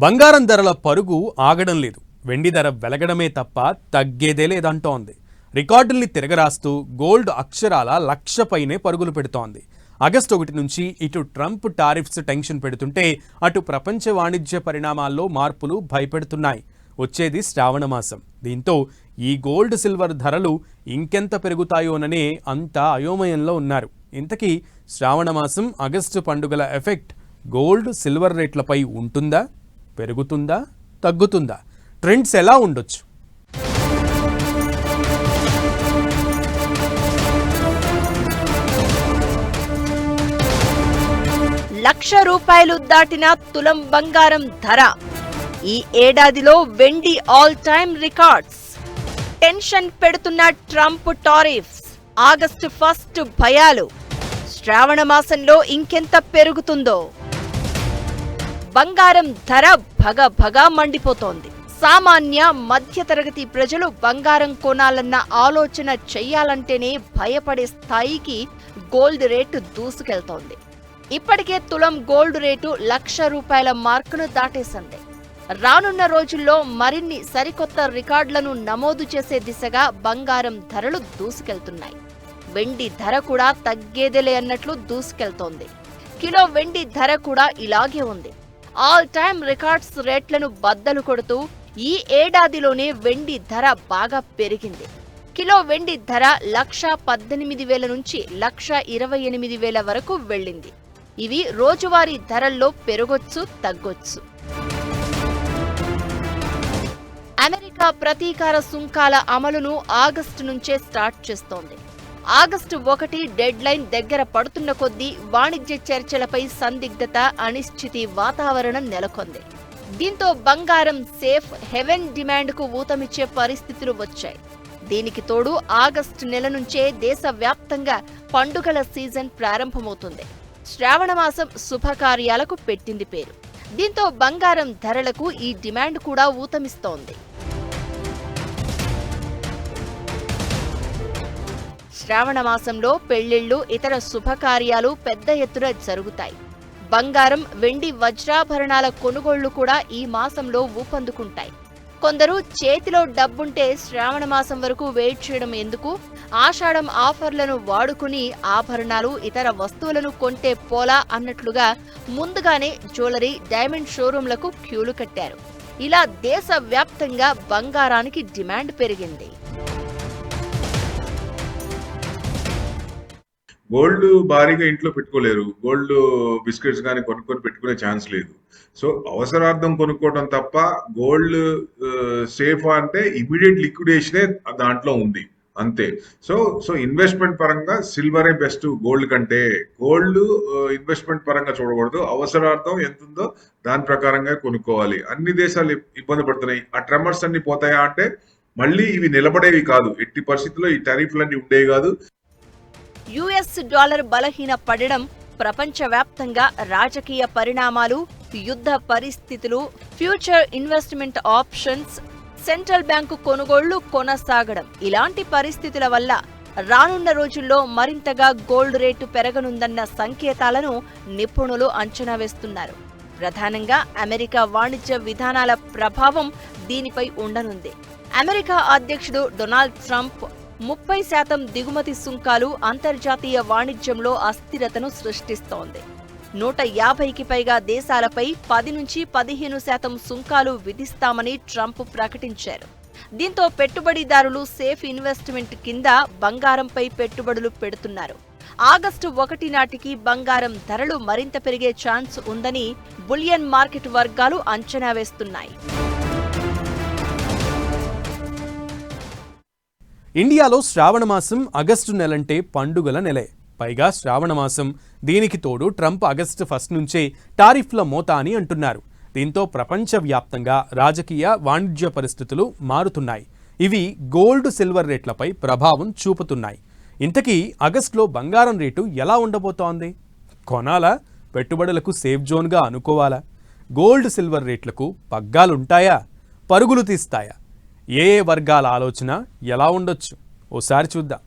బంగారం ధరల పరుగు ఆగడం లేదు. వెండి ధర వెలగడమే తప్ప తగ్గేదే లేదంటోంది. రికార్డుల్ని తిరగరాస్తూ గోల్డ్ అక్షరాల 1,00,000 పైనే పరుగులు పెడుతోంది. ఆగస్టు 1 నుంచి ఇటు ట్రంప్ టారిఫ్స్ టెన్షన్ పెడుతుంటే అటు ప్రపంచ వాణిజ్య పరిణామాల్లో మార్పులు భయపెడుతున్నాయి. వచ్చేది శ్రావణ మాసం. దీంతో ఈ గోల్డ్ సిల్వర్ ధరలు ఇంకెంత పెరుగుతాయోననే అంతా అయోమయంలో ఉన్నారు. ఇంతకీ శ్రావణ మాసం ఆగస్టు పండుగల ఎఫెక్ట్ గోల్డ్ సిల్వర్ రేట్లపై ఉంటుందా, పెరుగుతుందా, తగ్గుతుందా? ట్రెండ్స్ ఎలా ఉండొచ్చు? ₹1,00,000 దాటిన తులం బంగారం ధర. ఈ ఏడాదిలో వెండి ఆల్ టైమ్ రికార్డ్స్. టెన్షన్ పెడుతున్న ట్రంప్ టారిఫ్స్. ఆగస్టు 1 భయాలు. శ్రావణ మాసంలో ఇంకెంత పెరుగుతుందో. బంగారం ధర భగభగా మండిపోతోంది. సామాన్య మధ్యతరగతి ప్రజలు బంగారం కొనాలన్న ఆలోచన చెయ్యాలంటేనే భయపడే స్థాయికి గోల్డ్ రేటు దూసుకెళ్తోంది. ఇప్పటికే తులం గోల్డ్ రేటు ₹1,00,000 మార్కును దాటేసింది. రానున్న రోజుల్లో మరిన్ని సరికొత్త రికార్డులను నమోదు చేసే దిశగా బంగారం ధరలు దూసుకెళ్తున్నాయి. వెండి ధర కూడా తగ్గేదేలే అన్నట్లు దూసుకెళ్తోంది. కిలో వెండి ధర కూడా ఇలాగే ఉంది. ఆల్ టైమ్ రికార్డ్స్ రేట్లను బద్దలు కొడుతూ ఈ ఏడాదిలోనే వెండి ధర బాగా పెరిగింది. కిలో వెండి ధర 1,18,000 నుంచి 1,28,000 వరకు వెళ్ళింది. ఇవి రోజువారీ ధరల్లో పెరగొచ్చు, తగ్గొచ్చు. అమెరికా ప్రతీకార సుంకాల అమలును ఆగస్టు నుంచే స్టార్ట్ చేస్తోంది. ఆగస్టు 1 డెడ్ లైన్ దగ్గర పడుతున్న కొద్దీ వాణిజ్య చర్చలపై సందిగ్ధత, అనిశ్చితి వాతావరణం నెలకొంది. దీంతో బంగారం సేఫ్ హెవెన్ డిమాండ్కు ఊతమిచ్చే పరిస్థితులు వచ్చాయి. దీనికి తోడు ఆగస్టు నెల నుంచే దేశవ్యాప్తంగా పండుగల సీజన్ ప్రారంభమవుతుంది. శ్రావణమాసం శుభకార్యాలకు పెట్టింది పేరు. దీంతో బంగారం ధరలకు ఈ డిమాండ్ కూడా ఊతమిస్తోంది. శ్రావణ మాసంలో పెళ్లిళ్లు, ఇతర శుభకార్యాలు పెద్ద ఎత్తున జరుగుతాయి. బంగారం, వెండి, వజ్రాభరణాల కొనుగోళ్లు కూడా ఈ మాసంలో ఊపందుకుంటాయి. కొందరు చేతిలో డబ్బుంటే శ్రావణ మాసం వరకు వెయిట్ చేయడం ఎందుకు, ఆషాఢం ఆఫర్లను వాడుకుని ఆభరణాలు, ఇతర వస్తువులను కొంటే పోలా అన్నట్లుగా ముందుగానే జ్యువెలరీ, డైమండ్ షోరూంలకు క్యూలు కట్టారు. ఇలా దేశవ్యాప్తంగా బంగారానికి డిమాండ్ పెరిగింది. గోల్డ్ భారీగా ఇంట్లో పెట్టుకోలేరు. గోల్డ్ బిస్కెట్స్ కానీ కొనుక్కొని పెట్టుకునే ఛాన్స్ లేదు. సో అవసరార్థం కొనుక్కోవడం తప్ప గోల్డ్ సేఫ్ అంటే ఇమీడియట్ లిక్విడేషనే దాంట్లో ఉంది, అంతే. సో ఇన్వెస్ట్మెంట్ పరంగా సిల్వరే బెస్ట్ గోల్డ్ కంటే. గోల్డ్ ఇన్వెస్ట్మెంట్ పరంగా చూడకూడదు. అవసరార్థం ఎంత ఉందో దాని ప్రకారంగా కొనుక్కోవాలి. అన్ని దేశాలు ఇబ్బంది పడుతున్నాయి. ఆ ట్రెమర్స్ అన్ని పోతాయా అంటే మళ్ళీ ఇవి నిలబడేవి కాదు. ఎట్టి పరిస్థితుల్లో ఈ టారిఫ్లన్నీ ఉండేవి కాదు. యుఎస్ డాలర్ బలహీన పడడం, ప్రపంచవ్యాప్తంగా రాజకీయ పరిణామాలు, యుద్ధ పరిస్థితులు, future investment options, central bank కొనుగోళ్లు కొనసాగడం, ఇలాంటి పరిస్థితుల వల్ల రానున్న రోజుల్లో మరింతగా గోల్డ్ రేటు పెరగనుందన్న సంకేతాలను నిపుణులు అంచనా వేస్తున్నారు. ప్రధానంగా అమెరికా వాణిజ్య విధానాల ప్రభావం దీనిపై ఉండనుంది. అమెరికా అధ్యక్షుడు డొనాల్డ్ ట్రంప్ 30% దిగుమతి సుంకాలు అంతర్జాతీయ వాణిజ్యంలో అస్థిరతను సృష్టిస్తోంది. 150కి పైగా దేశాలపై 10 నుంచి 15% సుంకాలు విధిస్తామని ట్రంప్ ప్రకటించారు. దీంతో పెట్టుబడిదారులు సేఫ్ ఇన్వెస్ట్మెంట్ కింద బంగారంపై పెట్టుబడులు పెడుతున్నారు. ఆగస్టు 1 నాటికి బంగారం ధరలు మరింత పెరిగే ఛాన్స్ ఉందని బులియన్ మార్కెట్ వర్గాలు అంచనా వేస్తున్నాయి. ఇండియాలో శ్రావణమాసం ఆగస్టు నెలంటే పండుగల నెలే. పైగా శ్రావణమాసం, దీనికి తోడు ట్రంప్ ఆగస్టు 1 నుంచే టారిఫ్ల మోత అని అంటున్నారు. దీంతో ప్రపంచవ్యాప్తంగా రాజకీయ, వాణిజ్య పరిస్థితులు మారుతున్నాయి. ఇవి గోల్డ్, సిల్వర్ రేట్లపై ప్రభావం చూపుతున్నాయి. ఇంతకీ ఆగస్టులో బంగారం రేటు ఎలా ఉండబోతోంది? కొనాలా, పెట్టుబడులకు సేఫ్ జోన్గా అనుకోవాలా? గోల్డ్, సిల్వర్ రేట్లకు పగ్గాలుంటాయా, పరుగులు తీస్తాయా? ఏ వర్గాల ఆలోచన ఎలా ఉండొచ్చు ఓసారి చూద్దాం.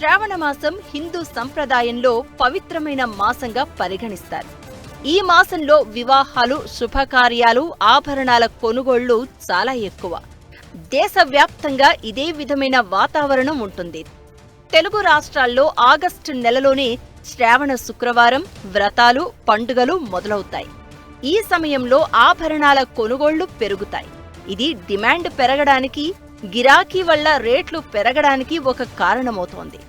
శ్రావణ మాసం హిందూ సంప్రదాయంలో పవిత్రమైన మాసంగా పరిగణిస్తారు. ఈ మాసంలో వివాహాలు, శుభకార్యాలు, ఆభరణాల కొనుగోళ్లు చాలా ఎక్కువ. దేశవ్యాప్తంగా ఇదే విధమైన వాతావరణం ఉంటుంది. తెలుగు రాష్ట్రాల్లో ఆగస్టు నెలలోనే శ్రావణ శుక్రవారం, వ్రతాలు, పండుగలు మొదలవుతాయి. ఈ సమయంలో ఆభరణాల కొనుగోళ్లు పెరుగుతాయి. ఇది డిమాండ్ పెరగడానికి, గిరాకీ వల్ల రేట్లు పెరగడానికి ఒక కారణమవుతోంది.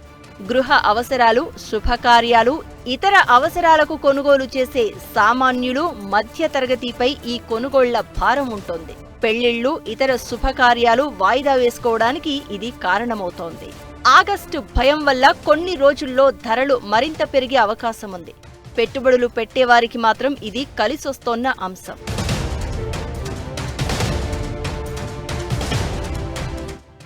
గృహ అవసరాలు, శుభకార్యాలు, ఇతర అవసరాలకు కొనుగోలు చేసే సామాన్యులు, మధ్యతరగతిపై ఈ కొనుగోళ్ల భారం ఉంటుంది. పెళ్లిళ్లు, ఇతర శుభకార్యాలు వాయిదా వేసుకోవడానికి ఇది కారణమవుతోంది. ఆగస్టు భయం వల్ల కొన్ని రోజుల్లో ధరలు మరింత పెరిగే అవకాశం ఉంది. పెట్టుబడులు పెట్టేవారికి మాత్రం ఇది కలిసొస్తోన్న అంశం.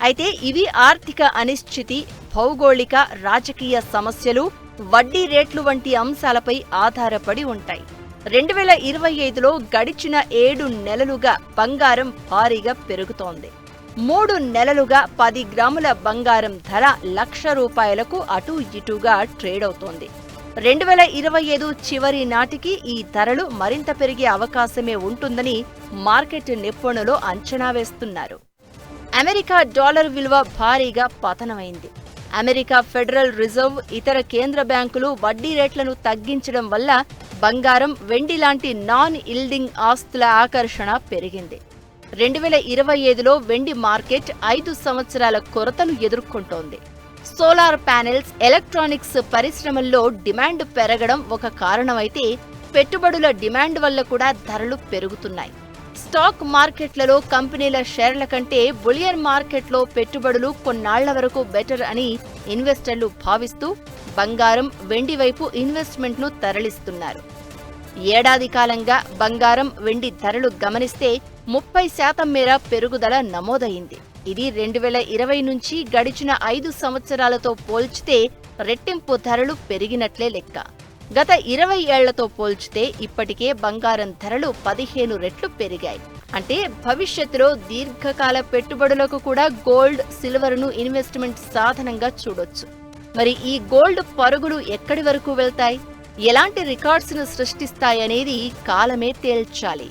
అయితే ఇవి ఆర్థిక అనిశ్చితి, భౌగోళిక, రాజకీయ సమస్యలు, వడ్డీ రేట్లు వంటి అంశాలపై ఆధారపడి ఉంటాయి. 2025లో గడిచిన 7 నెలలుగా బంగారం భారీగా పెరుగుతోంది. 3 నెలలుగా 10 గ్రాముల బంగారం ధర ₹1,00,000 అటూ ఇటూగా ట్రేడ్ అవుతోంది. 2025 చివరి నాటికి ఈ ధరలు మరింత పెరిగే అవకాశమే ఉంటుందని మార్కెట్ నిపుణులు అంచనా వేస్తున్నారు. అమెరికా డాలర్ విలువ భారీగా పతనమైంది. అమెరికా ఫెడరల్ రిజర్వ్, ఇతర కేంద్ర బ్యాంకులు వడ్డీ రేట్లను తగ్గించడం వల్ల బంగారం, వెండి లాంటి నాన్ ఇల్డింగ్ ఆస్తుల ఆకర్షణ పెరిగింది. 2025లో వెండి మార్కెట్ 5 సంవత్సరాల కొరతను ఎదుర్కొంటోంది. సోలార్ ప్యానెల్స్, ఎలక్ట్రానిక్స్ పరిశ్రమల్లో డిమాండ్ పెరగడం ఒక కారణమైతే, పెట్టుబడుల డిమాండ్ వల్ల కూడా ధరలు పెరుగుతున్నాయి. స్టాక్ మార్కెట్లలో కంపెనీల షేర్ల కంటే బులియన్ మార్కెట్లో పెట్టుబడులు కొన్నాళ్ల వరకు బెటర్ అని ఇన్వెస్టర్లు భావిస్తూ బంగారం, వెండి వైపు ఇన్వెస్ట్మెంట్ను తరలిస్తున్నారు. ఏడాది కాలంగా బంగారం, వెండి ధరలు గమనిస్తే 30% మేర పెరుగుదల నమోదైంది. ఇది 2020 నుంచి గడిచిన 5 సంవత్సరాలతో పోల్చితే రెట్టింపు ధరలు పెరిగినట్లే లెక్క. గత 20 ఏళ్లతో పోల్చితే ఇప్పటికే బంగారం ధరలు 15 రెట్లు పెరిగాయి. అంటే భవిష్యత్తులో దీర్ఘకాల పెట్టుబడులకు కూడా గోల్డ్, సిల్వర్ను ఇన్వెస్ట్మెంట్ సాధనంగా చూడొచ్చు. మరి ఈ గోల్డ్ పరుగులు ఎక్కడి వరకు వెళ్తాయి, ఎలాంటి రికార్డ్స్ను సృష్టిస్తాయనేది కాలమే తేల్చాలి.